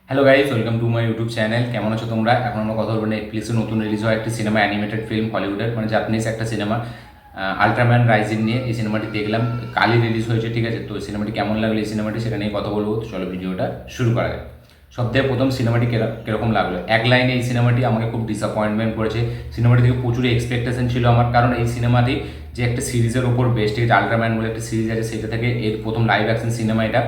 Hello guys, welcome to my YouTube channel. কেমন আছো তোমরা? এখন আমরা কথা বলবো নেটফ্লিক্সে নতুন রিলিজ হওয়া একটি সিনেমা, অ্যানিমেটেড ফিল্ম, হলিউডের মানে জাপানিজ একটা সিনেমা, আল্ট্রাম্যান রাইজিং নিয়ে। এই সিনেমাটি দেখলাম, কালই রিলিজ হয়েছে, ঠিক আছে? তো সিনেমাটি কেমন লাগলো, এই সিনেমাটি সেটা নিয়ে কথা বলবো। তো চলো ভিডিওটা শুরু করা যায়। সবথেকে প্রথম সিনেমাটি কিরকম লাগলো? এক লাইনে এই সিনেমাটি আমাকে খুব ডিসঅ্যাপয়েন্টমেন্ট করেছে। সিনেমাটি থেকে প্রচুর এক্সপেকটেশন ছিল আমার, কারণ এই সিনেমাটি যে একটা সিরিজের ওপর বেস্ট, এই যে আল্ট্রাম্যান বলে একটা সিরিজ আছে, সেটা থেকে এর প্রথম লাইভ অ্যাকশন সিনেমা এটা।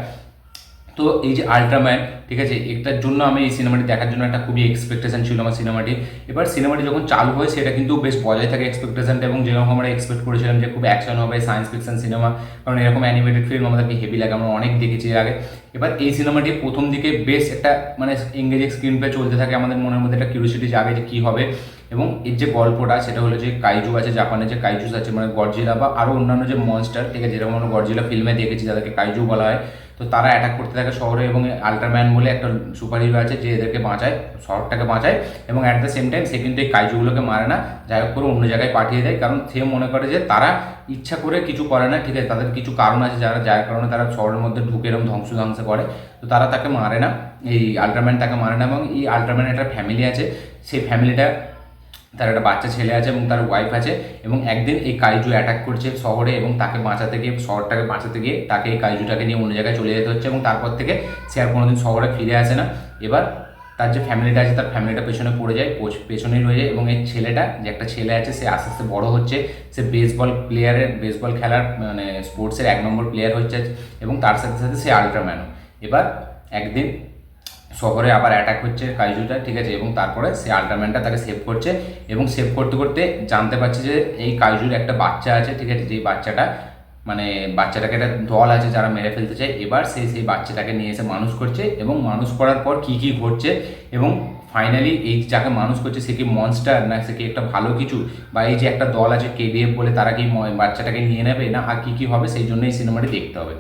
তো এই যে আল্ট্রাম্যান, ঠিক আছে, এটার জন্য আমি এই সিনেমাটি দেখার জন্য একটা খুবই এক্সপেকটেশন ছিল আমার সিনেমাটি। এবার সিনেমাটি যখন চালু হয় সেটা কিন্তু বেশ বজায় থাকে এক্সপেকটেশনটা, এবং যেরকম আমরা এক্সপেক্ট করেছিলাম যে খুব অ্যাকশন হবে, সায়েন্স ফিকশন সিনেমা, কারণ এরকম অ্যানিমেটেড ফিল্ম আমাদেরকে হেভি লাগে, আমরা অনেক দেখেছি এর আগে। এবার এই সিনেমাটি প্রথম দিকে বেশ একটা মানে এঙ্গেজিং স্ক্রিন প্লে চলতে থাকে, আমাদের মনের মধ্যে একটা কিউরিওসিটি জাগে যে কী হবে। এবং এর যে গল্পটা সেটা হলো যে কাইজু আছে, জাপানে যে কাইজুস আছে মানে গডজিলা বা আরও অন্যান্য যে মনস্টার, ঠিক আছে, যেরকম আমরা গডজিলা ফিল্মে দেখেছি যাদেরকে কাইজু বলা হয়। তো তারা অ্যাটাক করতে থাকে শহরে, এবং আল্ট্রাম্যান বলে একটা সুপার হিরো আছে যে এদেরকে বাঁচায়, শহরটাকে বাঁচায়। এবং অ্যাট দ্য সেম টাইম সে কিন্তু এই কাইজুগুলোকে মারে না, যাই হোক করে অন্য জায়গায় পাঠিয়ে দেয়, কারণ সে মনে করে যে তারা ইচ্ছা করে কিছু করে না, ঠিক আছে, তাদের কিছু কারণ আছে যার কারণে তারা শহরের মধ্যে ঢুকে এরকম ধ্বংস করে। তো তারা তাকে মারে না, এই আল্ট্রাম্যান তাকে মারে না। এবং এই আল্ট্রাম্যানের একটা ফ্যামিলি আছে, সেই ফ্যামিলিটা, তার একটা বাচ্চা ছেলে আছে এবং তার ওয়াইফ আছে। এবং একদিন এই কাইজু অ্যাটাক করছে শহরে, এবং তাকে বাঁচাতে গিয়ে, শহরটাকে বাঁচাতে গিয়ে তাকে এই কাইজুটাকে নিয়ে অন্য জায়গায় চলে যেতে হচ্ছে, এবং তারপর থেকে সে আর কোনোদিন শহরে ফিরে আসে না। এবার তার যে ফ্যামিলিটা আছে, তার ফ্যামিলিটা পেছনে পড়ে যায়, পেছনেই রয়ে যায়। এবং এই ছেলেটা, যে একটা ছেলে আছে, সে আস্তে আস্তে বড় হচ্ছে, সে বেসবল খেলার মানে স্পোর্টসের 1 নম্বর প্লেয়ার হচ্ছে, এবং তার সাথে সাথে সে আল্ট্রাম্যানও। এবার একদিন শহরে আবার অ্যাটাক হচ্ছে কাইজুটা, ঠিক আছে, এবং তারপরে সে আল্ট্রাম্যানটা তাকে সেভ করছে। এবং সেভ করতে করতে জানতে পারছে যে এই কাইজুর একটা বাচ্চা আছে, ঠিক আছে, যেই বাচ্চাটা মানে বাচ্চাটাকে একটা দল আছে যারা মেরে ফেলতে চায়। এবার সেই বাচ্চাটাকে নিয়ে এসে মানুষ করছে, এবং মানুষ করার পর কী কী ঘটছে, এবং ফাইনালি এই যাকে মানুষ করছে সে কি মনস্টার, না সে কি একটা ভালো কিছু, বা এই যে একটা দল আছে কেডিএফ বলে, তারা কি বাচ্চাটাকে নিয়ে নেবে, না আর কী কী হবে, সেই জন্য এই সিনেমাটি দেখতে হবে।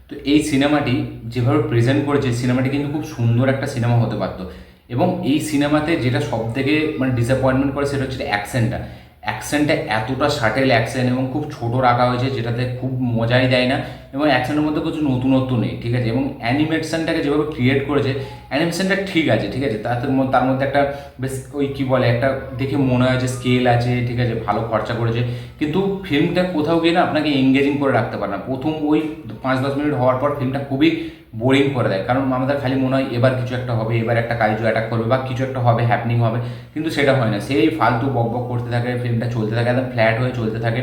তো এই সিনেমাটি যেভাবে প্রেজেন্ট করেছে, সিনেমাটি কিন্তু খুব সুন্দর একটা সিনেমা হতে পারতো। এবং এই সিনেমাতে যেটা সব থেকে মানে ডিসঅ্যাপয়েন্টমেন্ট করে সেটা হচ্ছে অ্যাকশনটা এতটা শাটেল অ্যাকশন, এবং খুব ছোট রাখা হয়েছে, যেটাতে খুব মজাই দেয় না, এবং অ্যাকশনের মধ্যে কিছু নতুনত্ব নেই, ঠিক আছে। এবং অ্যানিমেশনটাকে যেভাবে ক্রিয়েট করেছে, অ্যানিমেশনটা ঠিক আছে, ঠিক আছে, তার মধ্যে একটা বেশ ওই কী বলে, একটা দেখে মনে হয় যে স্কেল আছে, ঠিক আছে, ভালো খরচা করেছে। কিন্তু ফিল্মটা কোথাও গিয়ে না আপনাকে এঙ্গেজিং করে রাখতে পারে না। প্রথম ওই 5-10 মিনিট হওয়ার পর ফিল্মটা খুবই বোরিং করে দেয়, কারণ আমাদের খালি মনে হয় এবার কিছু একটা হবে, এবার একটা কাইজু অ্যাটাক করবে বা কিছু একটা হবে, হ্যাপনিং হবে, কিন্তু সেটা হয় না। সেই ফালতু বক করতে থাকে, ফিল্মটা চলতে থাকে, একদম ফ্ল্যাট হয়ে চলতে থাকে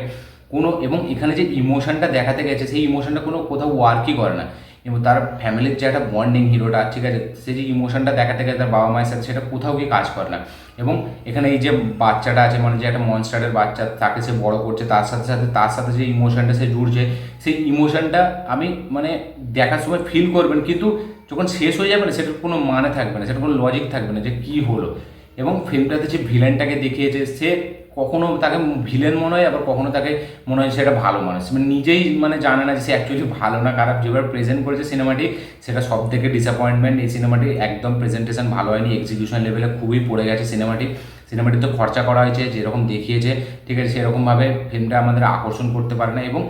কোনো। এবং এখানে যে ইমোশনটা দেখাতে গেছে, সেই ইমোশনটা কোনো কোথাও ওয়ার্কই করে না। এবং তার ফ্যামিলির যে একটা বন্ডিং, হিরোটা, ঠিক আছে, সে যে ইমোশনটা দেখাতে গেছে তার বাবা মায়ের সাথে, সেটা কোথাও গিয়ে কাজ করে না। এবং এখানে এই যে বাচ্চাটা আছে, মানে যে একটা মনস্টারের বাচ্চা, তাকে সে বড় করছে, তার সাথে যে ইমোশনটা সে জুড়ছে, সেই ইমোশনটা আমি মানে দেখার সময় ফিল করবেন, কিন্তু যখন শেষ হয়ে যাবে না, সেটার কোনো মানে থাকবে না, সেটার কোনো লজিক থাকবে না যে কী হলো। এবং ফিল্মটাতে যে ভিলেনটাকে দেখিয়েছে, সে কখনো তাকে ভিলেন মনে হয়, আবার কখনো তাকে মনে হয় সেটা ভালো মানুষ, মানে নিজেই মানে জানে না যে সে অ্যাকচুয়ালি ভালো না খারাপ। যেভাবে প্রেজেন্ট করেছে সিনেমাটি, সেটা সব থেকে ডিসঅ্যাপয়েন্টমেন্ট। এই সিনেমাটি একদম প্রেজেন্টেশন ভালো হয়নি, এক্সিকিউশন লেভেলে খুবই পড়ে গেছে সিনেমাটিতে খরচা করা হয়েছে, যেরকম দেখিয়েছে, ঠিক আছে, সেরকমভাবে ফিল্মটা আমাদের আকর্ষণ করতে পারে না। এবং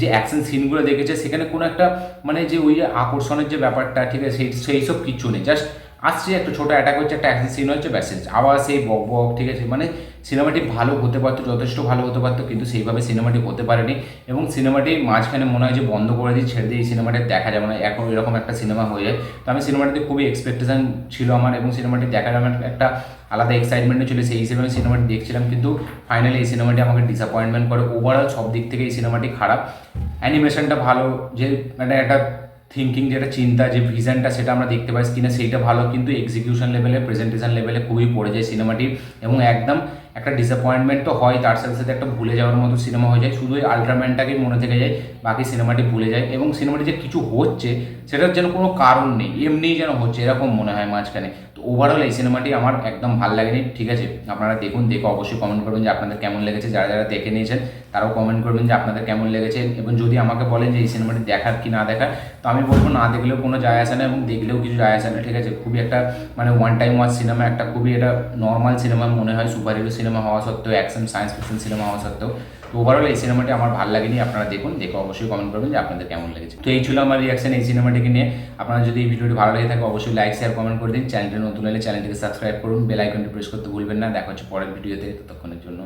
যে অ্যাকশন সিনগুলো দেখেছে, সেখানে কোনো একটা মানে যে ওই আকর্ষণের যে ব্যাপারটা, ঠিক আছে, সেই সব কিচ্ছু নেই। জাস্ট আসছে, একটা ছোটো অ্যাটাক হচ্ছে, একটা অ্যাকশন সিন হচ্ছে, ব্যাসেজ আবার সেই বক, ঠিক আছে। মানে সিনেমাটি ভালো হতে পারতো, যথেষ্ট ভালো হতে পারতো, কিন্তু সেইভাবে সিনেমাটি হতে পারেনি। এবং সিনেমাটি মাঝখানে মনে হয় যে বন্ধ করে দিয়ে ছেড়ে দিয়ে এই সিনেমাটি দেখা যাবে না, এখন এরকম একটা সিনেমা হয়ে যায়। তো আমি সিনেমাটিতে খুবই এক্সপেকটেশন ছিল আমার, এবং সিনেমাটি দেখার আমার একটা আলাদা এক্সাইটমেন্টও ছিল, সেই হিসেবে আমি সিনেমাটি দেখছিলাম। কিন্তু ফাইনালি এই সিনেমাটি আমাকে ডিসঅ্যাপয়েন্টমেন্ট করে। ওভারঅল সব দিক থেকে এই সিনেমাটি খারাপ। অ্যানিমেশনটা ভালো, যে মানে একটা থিঙ্কিং, যেটা চিন্তা, যে ভিশনটা, সেটা আমরা দেখতে পাই স্ক্রিনে, সেইটা ভালো, কিন্তু এক্সিকিউশন লেভেলে, প্রেজেন্টেশন লেভেলে খুবই পড়ে যায় সিনেমাটি। এবং একদম একটা ডিসঅ্যাপয়েন্টমেন্ট তো হয়, তার সাথে সাথে একটা ভুলে যাওয়ার মতো সিনেমা হয়ে যায়, শুধু ওই আল্ট্রাম্যানটাকেই মনে থেকে যায়, বাকি সিনেমাটি ভুলে যায়। এবং সিনেমাটি যে কিছু হচ্ছে, সেটার যেন কোনো কারণ নেই, এমনিই যেন হচ্ছে, এরকম মনে হয় মাঝখানে। তো ওভারঅল এই সিনেমাটি আমার একদম ভালো লাগেনি, ঠিক আছে। আপনারা দেখুন, দেখে অবশ্যই কমেন্ট করবেন যে আপনাদের কেমন লেগেছে, যারা যারা দেখে নিয়েছেন তারাও কমেন্ট করবেন যে আপনাদের কেমন লেগেছে। এবং যদি আমাকে বলেন যে এই সিনেমাটি দেখার কি না দেখার, তো আমি বলবো না দেখলেও কোনো যায় আসে না, এবং দেখলেও কিছু যায় আসে না, ঠিক আছে। খুবই একটা মানে ওয়ান টাইম ওয়াচ সিনেমা, একটা খুবই এটা নর্মাল সিনেমা মনে হয়, সুপার হিরো সিনেমা। সিনেমা হওয়া সত্ত্বেও, অ্যাকশন সায়েন্স ফিকশন সিনেমা হওয়া সত্ত্বেও, তো ওভারঅল এই সিনেমাটি আমার ভালো লাগেনি। আপনারা দেখুন, দেখে অবশ্যই কমেন্ট করবেন যে আপনাদের কেমন লেগেছে। তো এই ছিল আমার রিয়াকশন এই সিনেমাটিকে নিয়ে। আপনারা যদি এই ভিডিওটি ভালো লেগে থাকে অবশ্যই লাইক শেয়ার কমেন্ট করে দিন। চ্যানেলটি নতুন হলে চ্যানেলটিকে সাবস্ক্রাইব করুন, বেল আইকনটি প্রেস করতে ভুলবেন না। দেখা হচ্ছে পরের ভিডিওতে, ততক্ষণের জন্য